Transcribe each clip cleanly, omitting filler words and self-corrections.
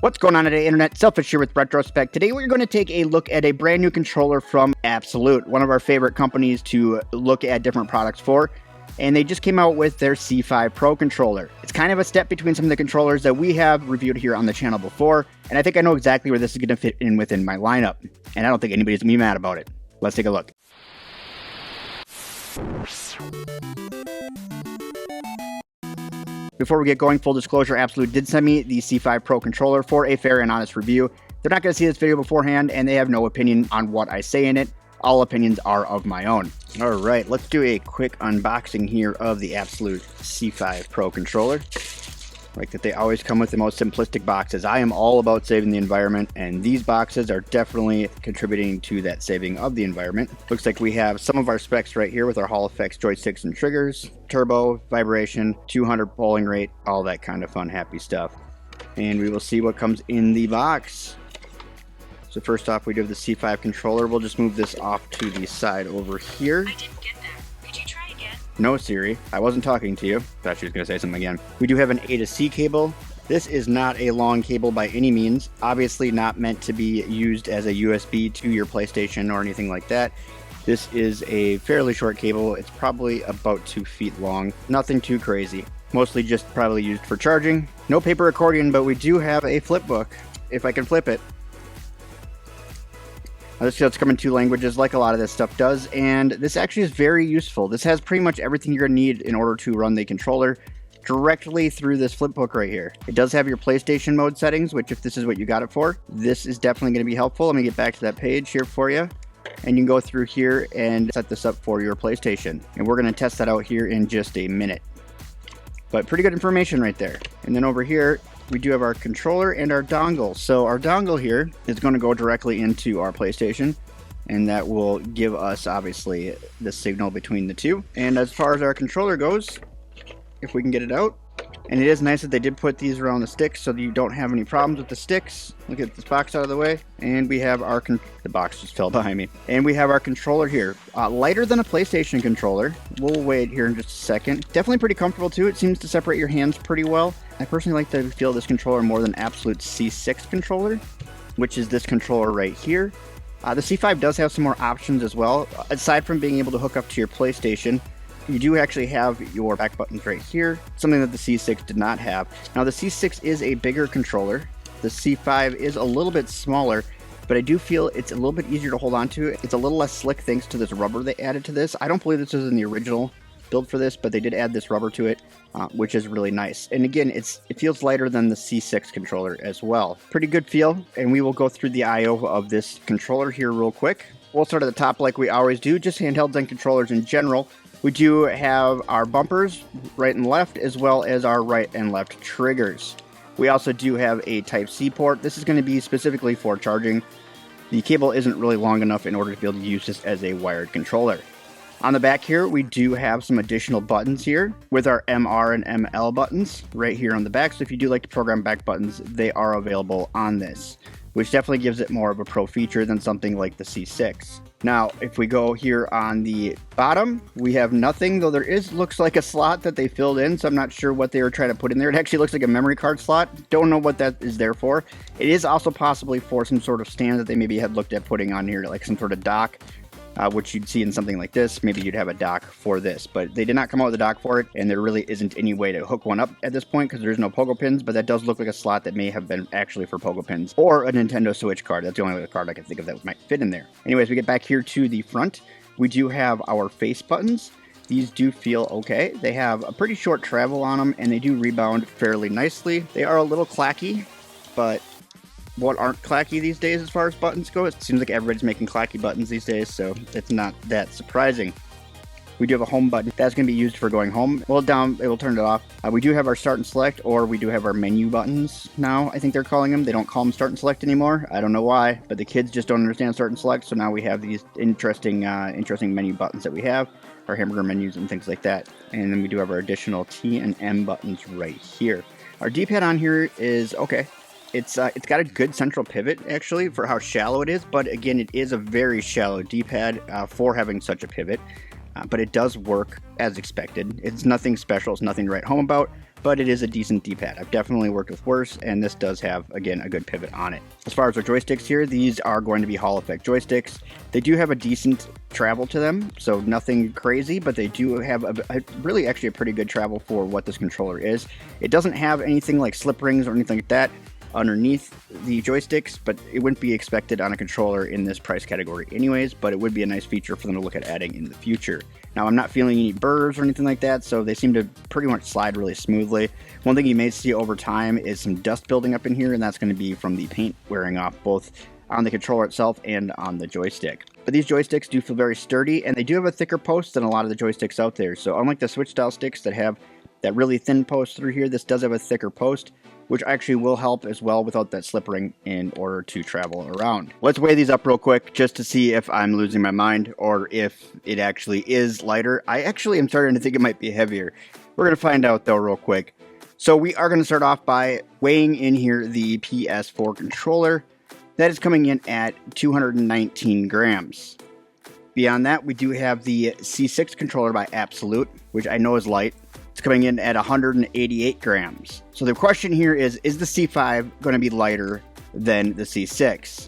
What's going on today, Internet? Selfish here with Retrospect. Today we're going to take a look at a brand new controller from abxylute, one of our favorite companies to look at different products for. And they just came out with their C5 Pro controller. It's kind of a step between some of the controllers that we have reviewed here on the channel before, and I think I know exactly where this is going to fit in within my lineup. And I don't think anybody's going to be mad about it. Let's take a look. Before we get going, full disclosure, abxylute did send me the C5 Pro controller for a fair and honest review. They're not going to see this video beforehand, and they have no opinion on what I say in it. All opinions are of my own. All right, let's do a quick unboxing here of the abxylute C5 Pro controller. Like that they always come with the most simplistic boxes. I am all about saving the environment, and these boxes are definitely contributing to that saving of the environment. Looks like we have some of our specs right here with our HallEffect joysticks and triggers, turbo, vibration, 200 polling rate, all that kind of fun, happy stuff. And we will see what comes in the box. So first off, we do have the C5 controller. We'll just move this off to the side over here. I didn't get that. Could you try again? No, Siri. I wasn't talking to you. Thought she was going to say something again. We do have an A to C cable. This is not a long cable by any means. Obviously not meant to be used as a USB to your PlayStation or anything like that. This is a fairly short cable. It's probably about 2 feet long. Nothing too crazy. Mostly just probably used for charging. No paper accordion, but we do have a flip book, if I can flip it. This does come in 2 languages, like a lot of this stuff does, and this actually is very useful. This has pretty much everything you're going to need in order to run the controller directly through this flip book right here. It does have your PlayStation mode settings, which if this is what you got it for, this is definitely going to be helpful. Let me get back to that page here for you. And you can go through here and set this up for your PlayStation. And we're going to test that out here in just a minute. But pretty good information right there. And then over here, we do have our controller and our dongle. So our dongle here is going to go directly into our PlayStation, and that will give us obviously the signal between the two. And as far as our controller goes, if we can get it out, and it is nice that they did put these around the sticks so that you don't have any problems with the sticks. Look at this box out of the way, and we have our the box just fell behind me, and we have our controller here, lighter than a PlayStation controller. We'll wait here in just a second. Definitely pretty comfortable too. It seems to separate your hands pretty well. I personally like to feel this controller more than abxylute's C6 controller, which is this controller right here. The C5 does have some more options as well. Aside from being able to hook up to your PlayStation, you do actually have your back buttons right here, something that the C6 did not have. Now the C6 is a bigger controller. The C5 is a little bit smaller, but I do feel it's a little bit easier to hold on to. It's a little less slick thanks to this rubber they added to this. I don't believe this was in the original build for this, but they did add this rubber to it, which is really nice. And again, it feels lighter than the C6 controller as well. Pretty good feel, and we will go through the I/O of this controller here real quick. We'll start at the top like we always do, just handhelds and controllers in general. We do have our bumpers, right and left, as well as our right and left triggers. We also do have a Type-C port. This is going to be specifically for charging. The cable isn't really long enough in order to be able to use this as a wired controller. On the back here, we do have some additional buttons here with our MR and ML buttons right here on the back. So if you do like to program back buttons, they are available on this, which definitely gives it more of a pro feature than something like the C6. Now, if we go here on the bottom, we have nothing, though there looks like a slot that they filled in, so I'm not sure what they were trying to put in there. It actually looks like a memory card slot. Don't know what that is there for. It is also possibly for some sort of stand that they maybe had looked at putting on here, like some sort of dock, which you'd see in something like this. Maybe you'd have a dock for this, but they did not come out with a dock for it, and there really isn't any way to hook one up at this point because there's no pogo pins, but that does look like a slot that may have been actually for pogo pins or a Nintendo Switch card. That's the only other card I can think of that might fit in there. Anyways, we get back here to the front. We do have our face buttons. These do feel okay. They have a pretty short travel on them, and they do rebound fairly nicely. They are a little clacky, but what aren't clacky these days as far as buttons go? It seems like everybody's making clacky buttons these days, so it's not that surprising. We do have a home button. That's going to be used for going home. Hold down, it will turn it off. We do have our start and select, or we do have our menu buttons now, I think they're calling them. They don't call them start and select anymore. I don't know why, but the kids just don't understand start and select, so now we have these interesting menu buttons that we have, our hamburger menus and things like that. And then we do have our additional T and M buttons right here. Our D-pad on here is okay. It's got a good central pivot, actually, for how shallow it is, but again, it is a very shallow D-pad for having such a pivot, but it does work as expected. It's nothing special, it's nothing to write home about. but it is a decent D-pad. I've definitely worked with worse, and this does have, again, a good pivot on it. As far as our joysticks here, these are going to be HallEffect joysticks. They do have a decent travel to them, so nothing crazy, but they do have really actually a pretty good travel for what this controller is. It doesn't have anything like slip rings or anything like that underneath the joysticks, but it wouldn't be expected on a controller in this price category anyways, but it would be a nice feature for them to look at adding in the future. Now, I'm not feeling any burrs or anything like that, so they seem to pretty much slide really smoothly. One thing you may see over time is some dust building up in here, and that's going to be from the paint wearing off both on the controller itself and on the joystick. But these joysticks do feel very sturdy, and they do have a thicker post than a lot of the joysticks out there. So unlike the Switch style sticks that have that really thin post through here, this does have a thicker post, which actually will help as well without that slip ring in order to travel around. Let's weigh these up real quick just to see if I'm losing my mind or if it actually is lighter. I actually am starting to think it might be heavier. We're going to find out though real quick. So we are going to start off by weighing in here the PS4 controller. That is coming in at 219 grams. Beyond that, we do have the C6 controller by abxylute, which I know is light. It's coming in at 188 grams. So the question here is the C5 going to be lighter than the C6?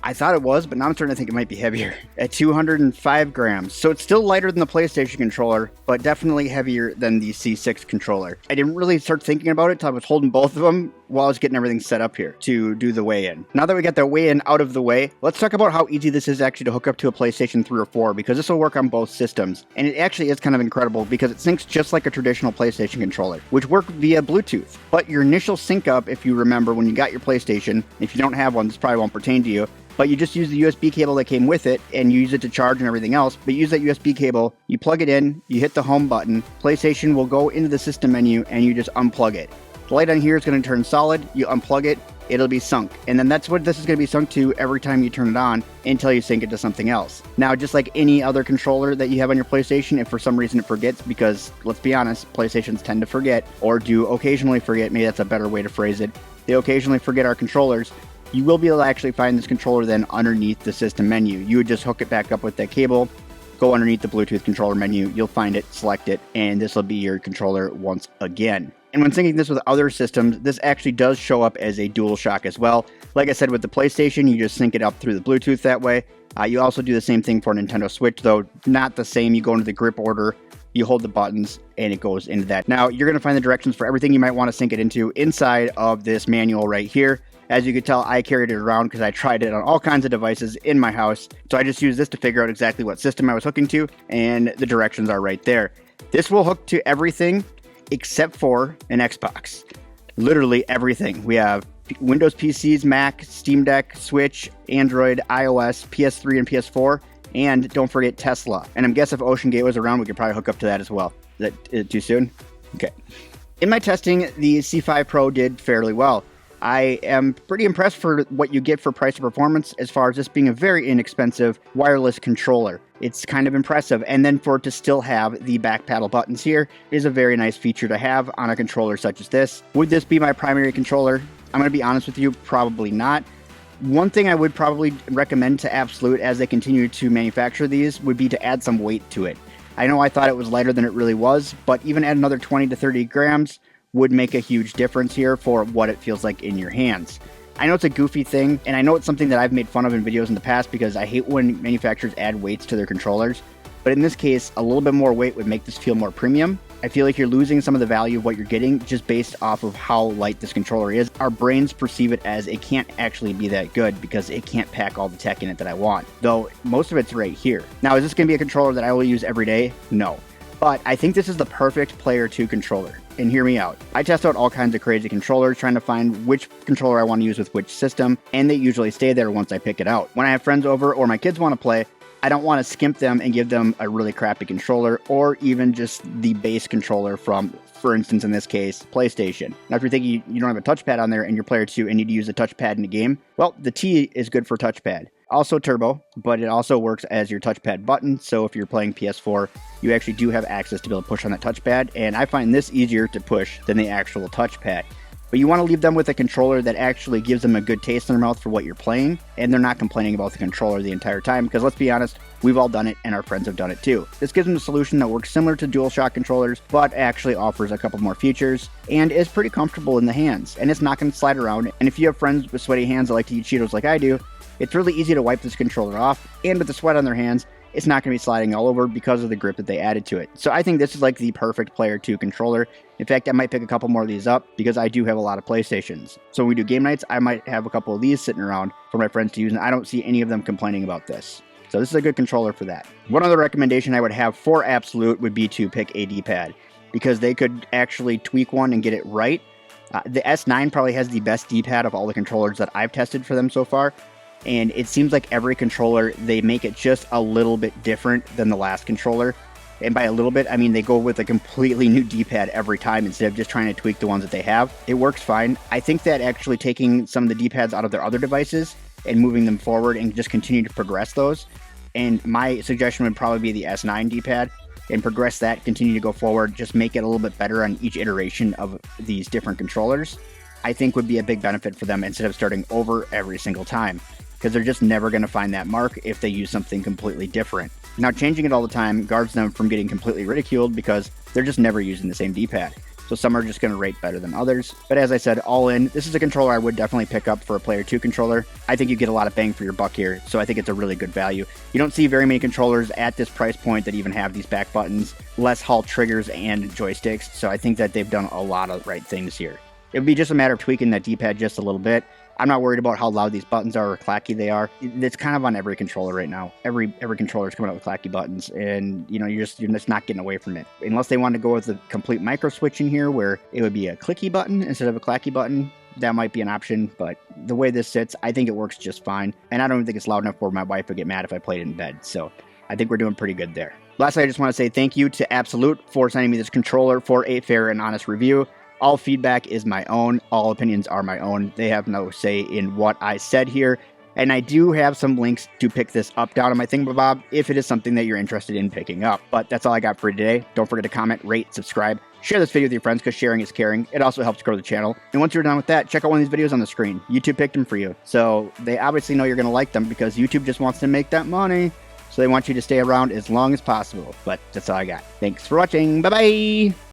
I thought it was, but now I'm starting to think it might be heavier at 205 grams. So it's still lighter than the PlayStation controller, but definitely heavier than the C6 controller. I didn't really start thinking about it until I was holding both of them while I was getting everything set up here to do the weigh-in. Now that we got the weigh-in out of the way, let's talk about how easy this is actually to hook up to a PlayStation 3 or 4, because this will work on both systems. And it actually is kind of incredible because it syncs just like a traditional PlayStation controller, which work via Bluetooth. But your initial sync up, if you remember when you got your PlayStation, if you don't have one, this probably won't pertain to you, but you just use the USB cable that came with it and you use it to charge and everything else. But use that USB cable, you plug it in, you hit the home button, PlayStation will go into the system menu and you just unplug it. The light on here is going to turn solid, you unplug it, it'll be sunk. And then that's what this is going to be sunk to every time you turn it on until you sync it to something else. Now, just like any other controller that you have on your PlayStation, if for some reason it forgets, because let's be honest, PlayStations tend to forget, or do occasionally forget, maybe that's a better way to phrase it, they occasionally forget our controllers, you will be able to actually find this controller then underneath the system menu. You would just hook it back up with that cable, go underneath the Bluetooth controller menu, you'll find it, select it, and this will be your controller once again. And when syncing this with other systems, this actually does show up as a DualShock as well. Like I said, with the PlayStation, you just sync it up through the Bluetooth that way. You also do the same thing for Nintendo Switch, though not the same. You go into the grip order, you hold the buttons, and it goes into that. Now, you're going to find the directions for everything you might want to sync it into inside of this manual right here. As you can tell, I carried it around because I tried it on all kinds of devices in my house. So I just used this to figure out exactly what system I was hooking to, and the directions are right there. This will hook to everything except for an Xbox. Literally everything. We have Windows PCs, Mac, Steam Deck, Switch, Android, iOS, PS3, and PS4. And don't forget Tesla. And I'm guessing if Ocean Gate was around, we could probably hook up to that as well. Is that too soon? Okay. In my testing, the C5 Pro did fairly well. I am pretty impressed for what you get for price and performance as far as this being a very inexpensive wireless controller. It's kind of impressive. And then for it to still have the back paddle buttons here is a very nice feature to have on a controller such as this. Would this be my primary controller? I'm going to be honest with you, probably not. One thing I would probably recommend to abxylute as they continue to manufacture these would be to add some weight to it. I know I thought it was lighter than it really was, but even add another 20 to 30 grams would make a huge difference here for what it feels like in your hands. I know it's a goofy thing, and I know it's something that I've made fun of in videos in the past because I hate when manufacturers add weights to their controllers, but in this case, a little bit more weight would make this feel more premium. I feel like you're losing some of the value of what you're getting just based off of how light this controller is. Our brains perceive it as it can't actually be that good because it can't pack all the tech in it that I want, though most of it's right here. Now, is this going to be a controller that I will use every day? No. But I think this is the perfect Player 2 controller. And hear me out. I test out all kinds of crazy controllers trying to find which controller I want to use with which system, and they usually stay there once I pick it out. When I have friends over or my kids want to play, I don't want to skimp them and give them a really crappy controller or even just the base controller from, for instance, in this case, PlayStation. Now, if you're thinking you don't have a touchpad on there and you're Player 2 and need to use a touchpad in a game, well, the T is good for touchpad. Also turbo, but it also works as your touchpad button, so if you're playing PS4, you actually do have access to be able to push on that touchpad, and I find this easier to push than the actual touchpad. But you want to leave them with a controller that actually gives them a good taste in their mouth for what you're playing, and they're not complaining about the controller the entire time, because let's be honest, We've all done it, and our friends have done it too. This gives them a solution that works similar to DualShock controllers, but actually offers a couple more features, and is pretty comfortable in the hands, and it's not going to slide around. And if you have friends with sweaty hands that like to eat Cheetos like I do, it's really easy to wipe this controller off, and with the sweat on their hands, it's not going to be sliding all over because of the grip that they added to it. So I think this is like the perfect Player 2 controller. In fact, I might pick a couple more of these up because I do have a lot of PlayStations. So when we do game nights, I might have a couple of these sitting around for my friends to use, and I don't see any of them complaining about this. So this is a good controller for that. One other recommendation I would have for abxylute would be to pick a D-pad, because they could actually tweak one and get it right. The S9 probably has the best D-pad of all the controllers that I've tested for them so far. And it seems like every controller, they make it just a little bit different than the last controller. And by a little bit, I mean they go with a completely new D-pad every time instead of just trying to tweak the ones that they have. It works fine. I think that actually taking some of the D-pads out of their other devices and moving them forward and just continue to progress those. And my suggestion would probably be the S9 D-pad, and progress that, continue to go forward, just make it a little bit better on each iteration of these different controllers, I think would be a big benefit for them instead of starting over every single time, because they're just never going to find that mark if they use something completely different. Now, changing it all the time guards them from getting completely ridiculed because they're just never using the same D-pad. So some are just going to rate better than others. But as I said, all in, this is a controller I would definitely pick up for a Player 2 controller. I think you get a lot of bang for your buck here, so I think it's a really good value. You don't see very many controllers at this price point that even have these back buttons, less Hall triggers and joysticks, so I think that they've done a lot of right things here. It would be just a matter of tweaking that D-pad just a little bit. I'm not worried about how loud these buttons are or clacky they are. It's kind of on every controller right now. Every controller is coming out with clacky buttons, and you're just not getting away from it. Unless they want to go with the complete micro switch in here, where it would be a clicky button instead of a clacky button. That might be an option, but the way this sits, I think it works just fine. And I don't even think it's loud enough where my wife would get mad if I played it in bed. So I think we're doing pretty good there. Lastly, I just want to say thank you to abxylute for sending me this controller for a fair and honest review. All feedback is my own. All opinions are my own. They have no say in what I said here. And I do have some links to pick this up down on my thingamabob if it is something that you're interested in picking up. But that's all I got for today. Don't forget to comment, rate, subscribe, share this video with your friends because sharing is caring. It also helps grow the channel. And once you're done with that, check out one of these videos on the screen. YouTube picked them for you. So they obviously know you're going to like them because YouTube just wants to make that money. So they want you to stay around as long as possible. But that's all I got. Thanks for watching. Bye-bye.